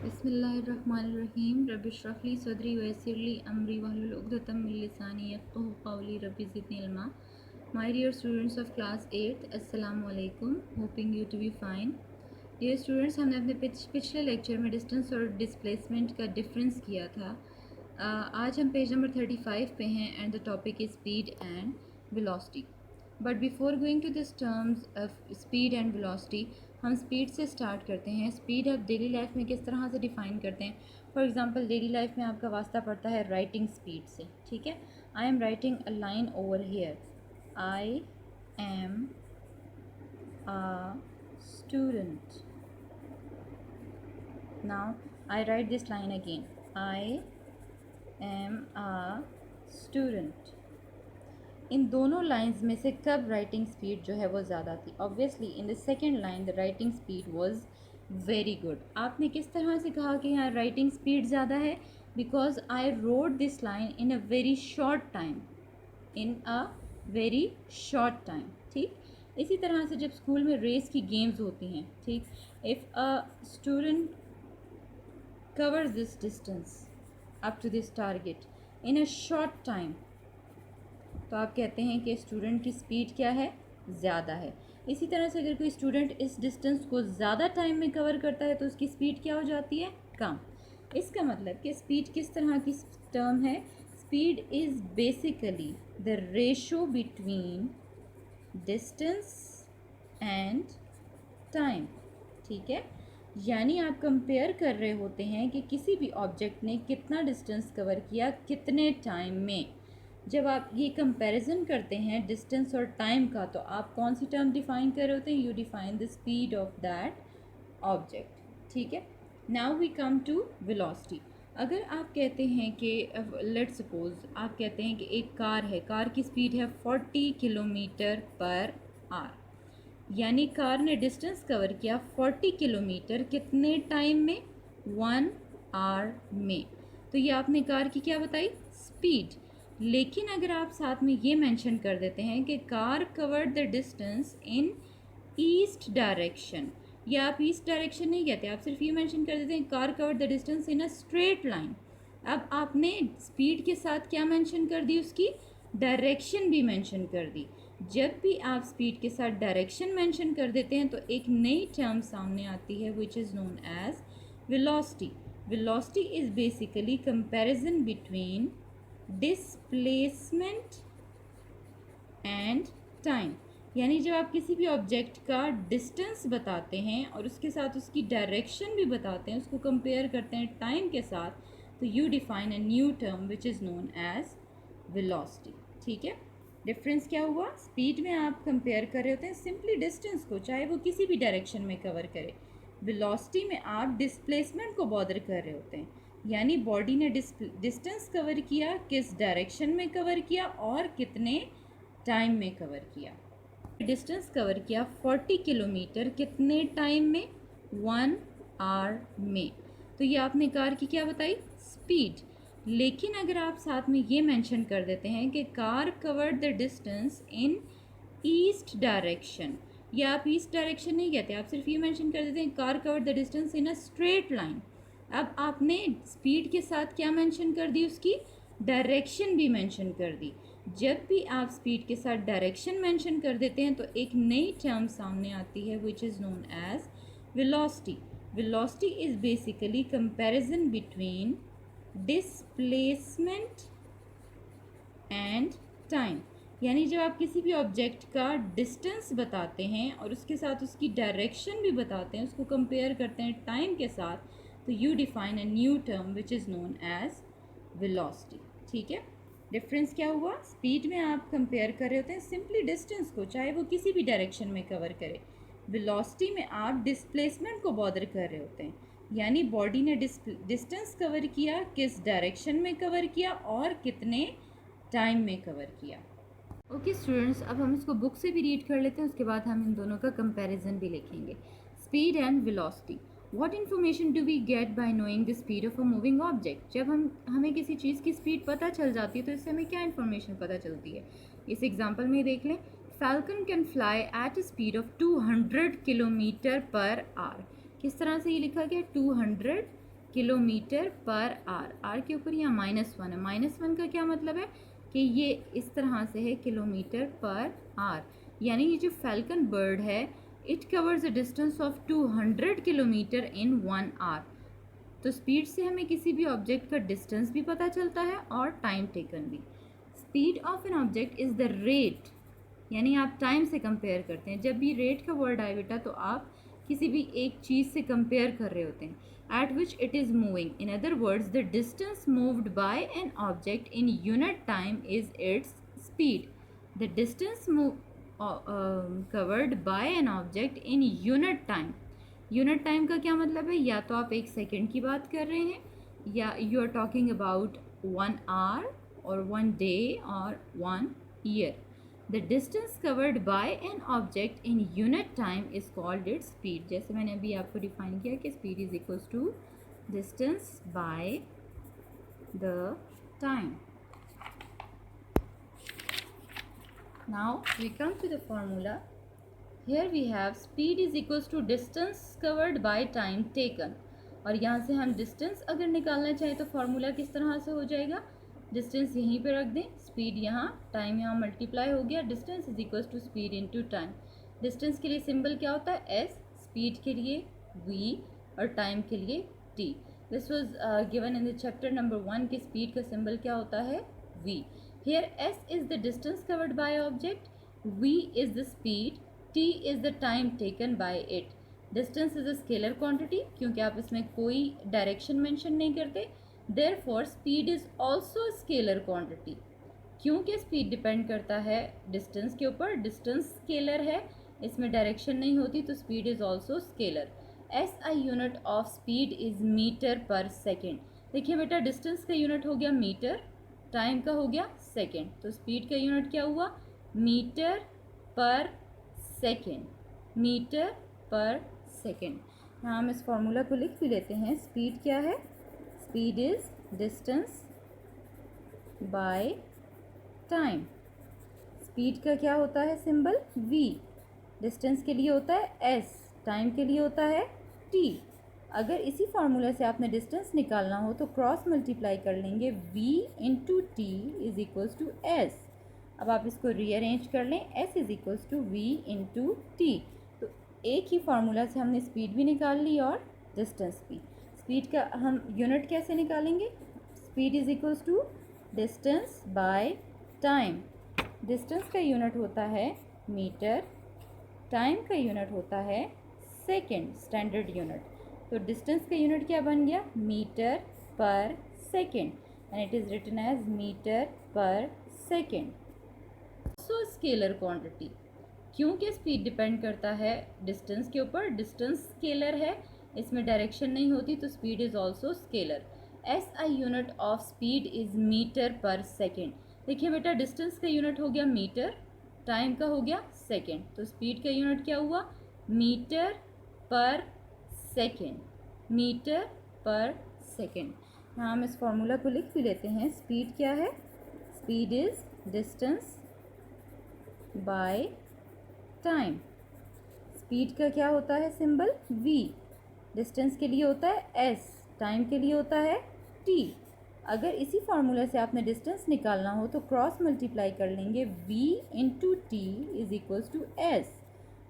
बिस्मिल्लाहिर्रहमानिर्रहीम रबिशरहली सदरी वयसिरली अमरी वाहलुल उक़दतम मिन लिसानी यफ़क़हू क़ौली rabbi ज़िदनी इल्मा। My dear students of class 8, अस्सलामु अलैकुम, hoping you to be fine. Dear students, हमने अपने पिछले लेक्चर में डिस्टेंस और डिस्प्लेसमेंट का डिफरेंस किया था। आज हम पेज नंबर 35 पे हैं and the topic is speed and velocity. But before going to this terms of speed and velocity, हम स्पीड से स्टार्ट करते हैं। स्पीड आप डेली लाइफ में किस तरह से डिफ़ाइन करते हैं? फॉर एग्ज़ाम्पल डेली लाइफ में आपका वास्ता पड़ता है राइटिंग स्पीड से, ठीक है। I am writing a line over here, I am a student. Now I write this line again. I am a student. इन दोनों लाइंस में से कब राइटिंग स्पीड जो है वो ज़्यादा थी? Obviously in the second line the writing speed was very good. आपने किस तरह से कहा कि यहाँ राइटिंग स्पीड ज़्यादा है? Because I road this line in a very short time, in a very short time, ठीक। इसी तरह से जब स्कूल में रेस की गेम्स होती हैं, ठीक, if a student covers this distance up to this target in a short time, तो आप कहते हैं कि स्टूडेंट की स्पीड क्या है? ज़्यादा है। इसी तरह से अगर कोई स्टूडेंट इस डिस्टेंस को ज़्यादा टाइम में कवर करता है तो उसकी स्पीड क्या हो जाती है? कम। इसका मतलब कि स्पीड किस तरह की टर्म है? Speed is basically the ratio between distance and time, ठीक है। यानी आप कंपेयर कर रहे होते हैं कि किसी भी ऑब्जेक्ट ने कितना डिस्टेंस कवर किया कितने टाइम में। जब आप ये कंपैरिजन करते हैं डिस्टेंस और टाइम का, तो आप कौन सी टर्म डिफाइन कर रहे होते हैं? You define the speed of that object, ठीक है। Now we come to velocity. अगर आप कहते हैं कि लेट्स सपोज आप कहते हैं कि एक कार है, कार की स्पीड है 40 किलोमीटर पर आवर, यानी कार ने डिस्टेंस कवर किया 40 किलोमीटर कितने टाइम में? 1 आवर में। तो ये आपने कार की क्या बताई? स्पीड। लेकिन अगर आप साथ में ये मेंशन कर देते हैं कि car covered the distance in east direction, या आप ईस्ट डायरेक्शन नहीं कहते, आप सिर्फ ये मेंशन कर देते हैं car covered the distance in a straight line. अब आपने स्पीड के साथ क्या मेंशन कर दी? उसकी डायरेक्शन भी मेंशन कर दी। जब भी आप स्पीड के साथ डायरेक्शन मेंशन कर देते हैं तो एक नई टर्म सामने आती है which is known as velocity. Velocity is basically comparison between displacement and time. यानी जब आप किसी भी ऑब्जेक्ट का डिस्टेंस बताते हैं और उसके साथ उसकी डायरेक्शन भी बताते हैं, उसको कंपेयर करते हैं टाइम के साथ, तो you define a new term which is known as velocity, ठीक है। डिफरेंस क्या हुआ? स्पीड में आप कंपेयर कर रहे होते हैं सिंपली डिस्टेंस को, चाहे वो किसी भी डायरेक्शन में कवर करे। वेलोसिटी में आप डिस्प्लेसमेंट को बॉदर कर रहे होते हैं, यानी बॉडी ने डिस्टेंस कवर किया, किस डायरेक्शन में कवर किया और कितने टाइम में कवर किया। डिस्टेंस कवर किया 40 किलोमीटर कितने टाइम में? 1 आवर में। तो ये आपने कार की क्या बताई? स्पीड। लेकिन अगर आप साथ में ये मेंशन कर देते हैं कि car covered the distance in east direction, या आप ईस्ट डायरेक्शन नहीं कहते, आप सिर्फ ये मेंशन कर देते हैं car covered the distance in a straight line. अब आपने स्पीड के साथ क्या मेंशन कर दी? उसकी डायरेक्शन भी मेंशन कर दी। जब भी आप स्पीड के साथ डायरेक्शन मेंशन कर देते हैं तो एक नई टर्म सामने आती है which is known as velocity. Velocity is basically comparison between displacement and time. यानी जब आप किसी भी ऑब्जेक्ट का डिस्टेंस बताते हैं और उसके साथ उसकी डायरेक्शन भी बताते हैं, उसको कंपेयर करते हैं टाइम के साथ, तो you define a new term which is known as velocity, ठीक है। डिफरेंस क्या हुआ? स्पीड में आप कंपेयर कर रहे होते हैं सिंपली डिस्टेंस को, चाहे वो किसी भी डायरेक्शन में कवर करे। वेलोसिटी में आप डिस्प्लेसमेंट को बॉदर कर रहे होते हैं, यानी बॉडी ने डिस्टेंस कवर किया, किस डायरेक्शन में कवर किया और कितने टाइम में कवर किया। ओके स्टूडेंट्स, अब हम इसको बुक से भी रीड कर लेते हैं, उसके बाद हम इन दोनों का कंपैरिजन भी लिखेंगे। Speed and velocity. What information do we get by knowing the speed of a moving object? जब हमें किसी चीज़ की स्पीड पता चल जाती है तो इससे हमें क्या इन्फॉर्मेशन पता चलती है? इस एग्जांपल में देख लें, falcon can fly at a speed of 200 kilometre per hour. किस तरह से ये लिखा गया? 200 किलोमीटर पर आर, आर के ऊपर यहाँ -1 है। -1 का क्या मतलब है कि ये इस तरह से है किलोमीटर पर आर, यानी ये जो फैल्कन बर्ड है it covers a distance of 200 kilometre in 1 hour. तो स्पीड से हमें किसी भी ऑब्जेक्ट का डिस्टेंस भी पता चलता है और टाइम टेकन भी। Speed of an object is the rate, यानी आप टाइम से कंपेयर करते हैं। जब भी रेट का वर्ड आए बेटा तो आप किसी भी एक चीज़ से कंपेयर कर रहे होते हैं। Eight which it is moving, in other words the distance moved by an object in unit time is its speed. The distance covered by an object in unit time. Unit time का क्या मतलब है, या तो आप 1 second की बात कर रहे हैं या you are talking about 1 hour और 1 डे और 1 year. The distance covered by an object in unit time is called its speed. जैसे मैंने अभी आपको डिफाइन किया कि speed is equals to distance by the time. Now we come to the formula. Here we have speed is equals to distance covered by time taken। और यहाँ से हम distance अगर निकालना चाहें तो फॉर्मूला किस तरह से हो जाएगा, डिस्टेंस यहीं पे रख दें, स्पीड यहाँ, टाइम यहाँ मल्टीप्लाई हो गया, distance is equals to speed into time. Distance के लिए सिंबल क्या होता है s, स्पीड के लिए v और टाइम के लिए t। This was given in the chapter number 1 कि स्पीड का सिंबल क्या होता है v। Here s is the distance covered by object, v is the speed, t is the time taken by it। distance is a scalar quantity क्योंकि आप इसमें कोई direction mention नहीं करते। therefore speed is also a scalar quantity। क्योंकि speed depend करता है distance के ऊपर, डिस्टेंस स्केलर है, इसमें डायरेक्शन नहीं होती, तो speed is also scalar. SI unit of speed is metre per second. देखिए बेटा डिस्टेंस का यूनिट हो गया मीटर, टाइम का हो गया सेकेंड, तो स्पीड का यूनिट क्या हुआ metre per second, metre per second. यहाँ हम इस फॉर्मूला को लिख भी लेते हैं। स्पीड क्या है, speed is distance by time. Speed का क्या होता है सिंबल v, डिस्टेंस के लिए होता है s, टाइम के लिए होता है t। अगर इसी फार्मूला से आपने डिस्टेंस निकालना हो तो क्रॉस मल्टीप्लाई कर लेंगे, v into t is equals to s। अब आप इसको रीअरेंज कर लें, s is equals to v into t. तो एक ही फार्मूला से हमने स्पीड भी निकाल ली और डिस्टेंस भी। स्पीड का हम यूनिट कैसे निकालेंगे, speed is equals to distance by time. Distance का यूनिट होता है मीटर, टाइम का यूनिट होता है सेकेंड, स्टैंडर्ड यूनिट। तो डिस्टेंस का यूनिट क्या बन गया metre per second, and it is written as metre per second. So scalar quantity, क्योंकि स्पीड डिपेंड करता है डिस्टेंस के ऊपर, डिस्टेंस स्केलर है, इसमें डायरेक्शन नहीं होती, तो speed is also scalar. SI unit of speed is metre per second. देखिए बेटा डिस्टेंस का यूनिट हो गया मीटर, टाइम का हो गया सेकेंड, तो स्पीड का यूनिट क्या हुआ metre per second, metre per second. यहाँ हम इस फॉर्मूला को लिख भी लेते हैं। स्पीड क्या है, speed is distance by time. Speed का क्या होता है सिंबल v, डिस्टेंस के लिए होता है s, टाइम के लिए होता है t। अगर इसी फार्मूला से आपने डिस्टेंस निकालना हो तो क्रॉस मल्टीप्लाई कर लेंगे, v into t is equals to s।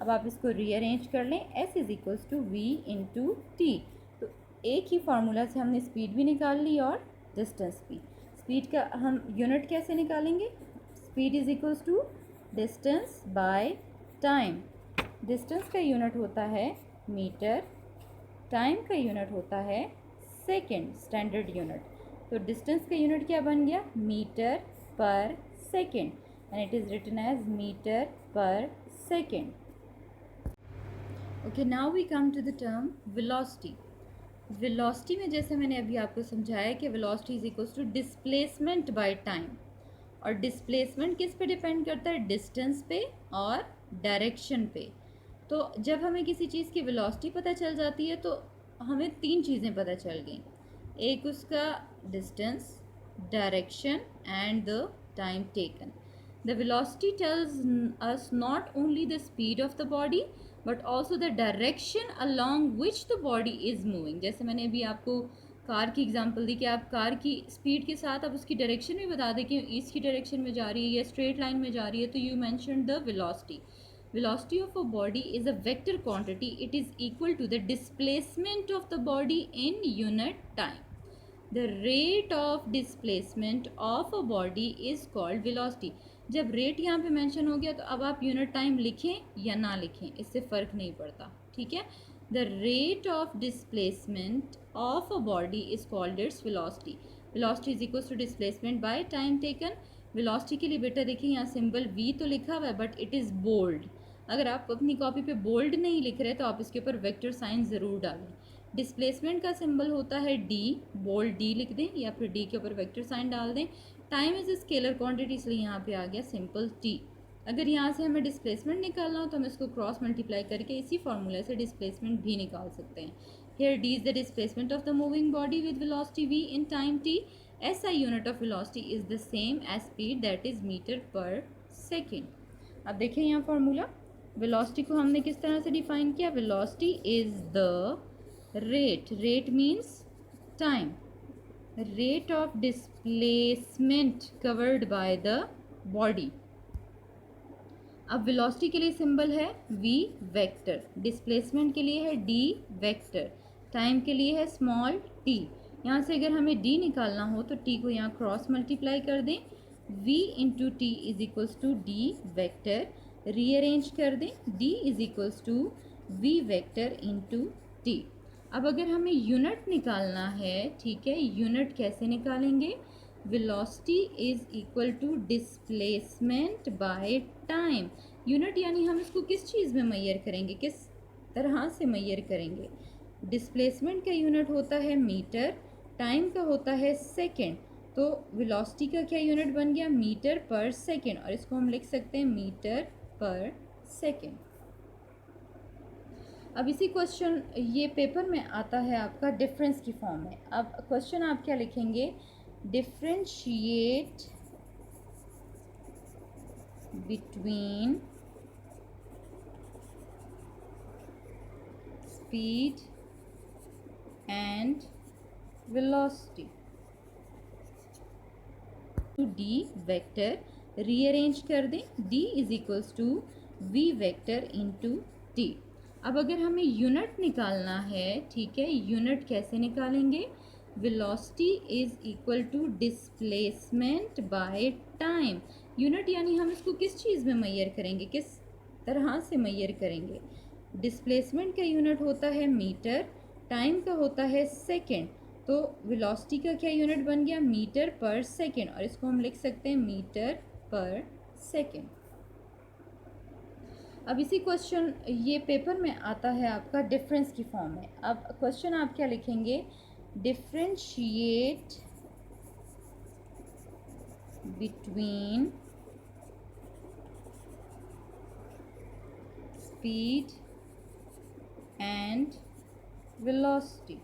अब आप इसको रीअरेंज कर लें, s is equals to v into t. तो एक ही फार्मूला से हमने स्पीड भी निकाल ली और डिस्टेंस भी। स्पीड का हम यूनिट कैसे निकालेंगे, speed is equals to distance by time. Distance का यूनिट होता है मीटर, टाइम का यूनिट होता है सेकेंड, स्टैंडर्ड यूनिट। तो डिस्टेंस का यूनिट क्या बन गया metre per second, and it is written as metre per second. Okay, now we come to the term velocity. Velocity में जैसे मैंने अभी आपको समझाया कि velocity is equals to displacement by time, और डिस्प्लेसमेंट किस पे डिपेंड करता है, डिस्टेंस पे और डायरेक्शन पे। तो जब हमें किसी चीज़ की वेलोसिटी पता चल जाती है तो हमें 3 चीज़ें पता चल गई, एक उसका distance, direction and the time taken. The velocity tells us not only the speed of the body but also the direction along which the body is moving. जैसे मैंने अभी आपको कार की एग्जांपल दी कि आप कार की स्पीड के साथ आप उसकी डायरेक्शन भी बता दें कि ईस्ट की डायरेक्शन में जा रही है या स्ट्रेट लाइन में जा रही है, तो you mention the velocity. Velocity of a body is a vector quantity. It is equal to the displacement of the body in unit time. The rate of displacement of a body is called velocity. जब rate यहाँ पे mention हो गया तो अब आप unit time लिखें या ना लिखें, इससे फ़र्क नहीं पड़ता, ठीक है। The rate of displacement of a body is called its velocity. Velocity is equals to displacement by time taken. Velocity के लिए बेटा देखिए यहाँ सिंबल v तो लिखा हुआ है बट इट इज़ बोल्ड। अगर आप अपनी कॉपी पे बोल्ड नहीं लिख रहे तो आप इसके ऊपर वेक्टर साइन ज़रूर डालें। डिस्प्लेसमेंट का सिंबल होता है d, बोल्ड d लिख दें या फिर d के ऊपर वेक्टर साइन डाल दें। Time is a scalar quantity, इसलिए यहाँ पे आ गया सिंपल t। अगर यहाँ से हमें डिस्प्लेसमेंट निकालना हो तो हम इसको क्रॉस मल्टीप्लाई करके इसी फार्मूला से डिस्प्लेसमेंट भी निकाल सकते हैं। Here d is the displacement of the moving body with velocity v in time t. SI unit of velocity is the same as speed, that is meter per second. अब देखें यहाँ formula, velocity को हमने किस तरह से define किया। Velocity is the rate, rate means time, rate of displacement covered by the body. अब वेलोसिटी के लिए सिंबल है v वेक्टर, डिस्प्लेसमेंट के लिए है d वेक्टर, टाइम के लिए है स्मॉल t। यहाँ से अगर हमें d निकालना हो तो t को यहाँ क्रॉस मल्टीप्लाई कर दें, v into t is equals to d vector, rearrange कर दें, d is equals to v vector into t. अब अगर हमें यूनिट निकालना है, ठीक है, यूनिट कैसे निकालेंगे। Velocity is equal to displacement by time. Unit यानी हम इसको किस चीज़ में मैयर करेंगे, किस तरह से मैयर करेंगे। डिस्प्लेसमेंट का यूनिट होता है मीटर, टाइम का होता है सेकेंड, तो वेलोसिटी का क्या यूनिट बन गया, मीटर पर सेकेंड, और इसको हम लिख सकते हैं मीटर पर सेकेंड। अब इसी क्वेश्चन ये पेपर में आता है आपका डिफरेंस की फॉर्म में। अब क्वेश्चन आप क्या लिखेंगे, differentiate between speed and velocity to d vector, rearrange कर दें, d is equals to v vector into t. अब अगर हमें यूनिट निकालना है, ठीक है, यूनिट कैसे निकालेंगे। Velocity is equal to displacement by time. Unit यानी हम इसको किस चीज़ में मैयर करेंगे, किस तरह से मैयर करेंगे। डिस्प्लेसमेंट का यूनिट होता है मीटर, टाइम का होता है सेकेंड, तो वेलोसिटी का क्या यूनिट बन गया, मीटर पर सेकेंड, और इसको हम लिख सकते हैं मीटर पर सेकेंड। अब इसी क्वेश्चन ये पेपर में आता है आपका डिफरेंस की फॉर्म में। अब क्वेश्चन आप क्या लिखेंगे, differentiate between speed and velocity.